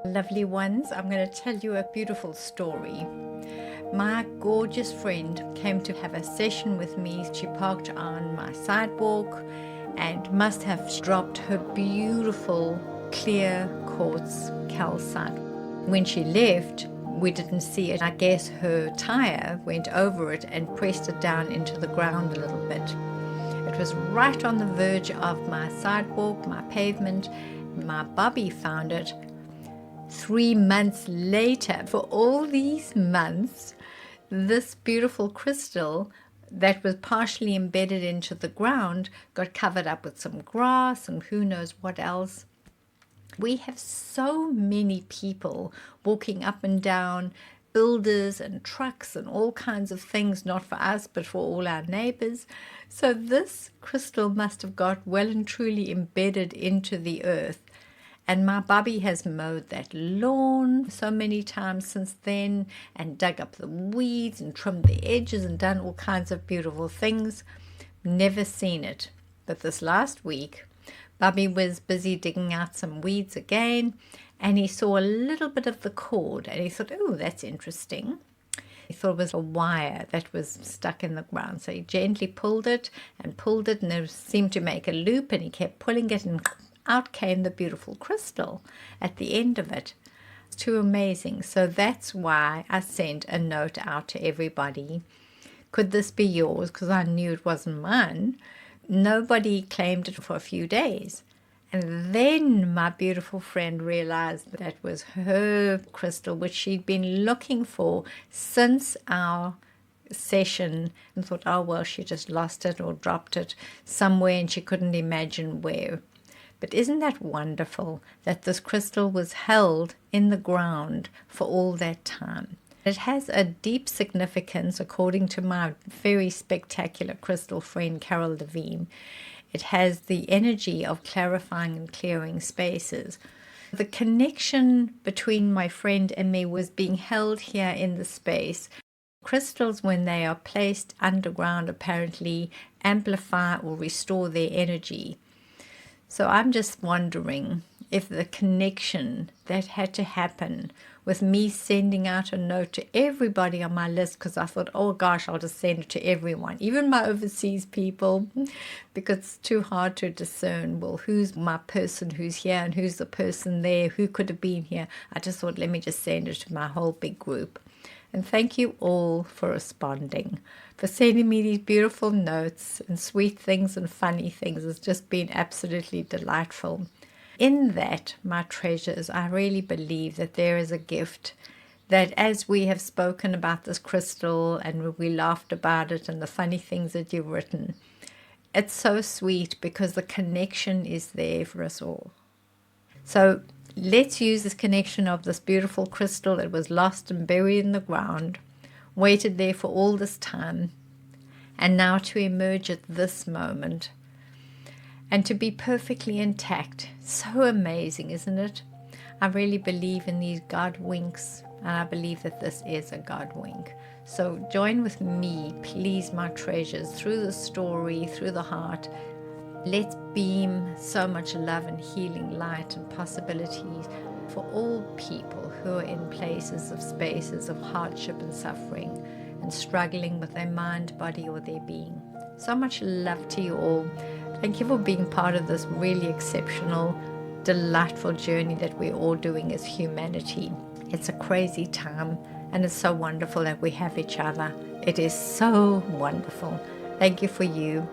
Lovely ones, I'm going to tell you a beautiful story. My gorgeous friend came to have a session with me. She parked on my sidewalk and must have dropped her beautiful clear quartz calcite. When she left, we didn't see it. I guess her tire went over it and pressed it down into the ground a little bit. It was right on the verge of my sidewalk, my pavement. My bubby found it 3 months later. For all these months, this beautiful crystal that was partially embedded into the ground got covered up with some grass and who knows what else. We have so many people walking up and down, builders and trucks and all kinds of things, not for us but for all our neighbors. So this crystal must have got well and truly embedded into the earth. And my bubby has mowed that lawn so many times since then and dug up the weeds and trimmed the edges and done all kinds of beautiful things. Never seen it. But this last week, Bubby was busy digging out some weeds again, and he saw a little bit of the cord, and he thought, oh, that's interesting. He thought it was a wire that was stuck in the ground. So he gently pulled it, and it seemed to make a loop, and he kept pulling it, and out came the beautiful crystal at the end of it. It's too amazing. So that's why I sent a note out to everybody. Could this be yours? Because I knew it wasn't mine. Nobody claimed it for a few days. And then my beautiful friend realized that was her crystal, which she'd been looking for since our session, and thought, oh, well, she just lost it or dropped it somewhere and she couldn't imagine where. But isn't that wonderful that this crystal was held in the ground for all that time? It has a deep significance, according to my very spectacular crystal friend, Carol Levine. It has the energy of clarifying and clearing spaces. The connection between my friend and me was being held here in the space. Crystals, when they are placed underground, apparently amplify or restore their energy. So I'm just wondering if the connection that had to happen with me sending out a note to everybody on my list, because I thought, oh gosh, I'll just send it to everyone, even my overseas people, because it's too hard to discern, well, who's my person who's here and who's the person there, who could have been here. I just thought, let me just send it to my whole big group. And thank you all for responding, for sending me these beautiful notes and sweet things and funny things. It's just been absolutely delightful. In that, my treasures, I really believe that there is a gift that, as we have spoken about this crystal and we laughed about it and the funny things that you've written, it's so sweet because the connection is there for us all. So let's use this connection of this beautiful crystal that was lost and buried in the ground, waited there for all this time, and now to emerge at this moment and to be perfectly intact. So amazing, isn't it? I really believe in these God winks, and I believe that this is a God wink. So join with me, please, my treasures, through the story, through the heart. Let's beam so much love and healing light and possibilities for all people who are in places of spaces of hardship and suffering and struggling with their mind, body, or their being. So much love to you all. Thank you for being part of this really exceptional, delightful journey that we're all doing as humanity. It's a crazy time, and it's so wonderful that we have each other. It is so wonderful. Thank you for you.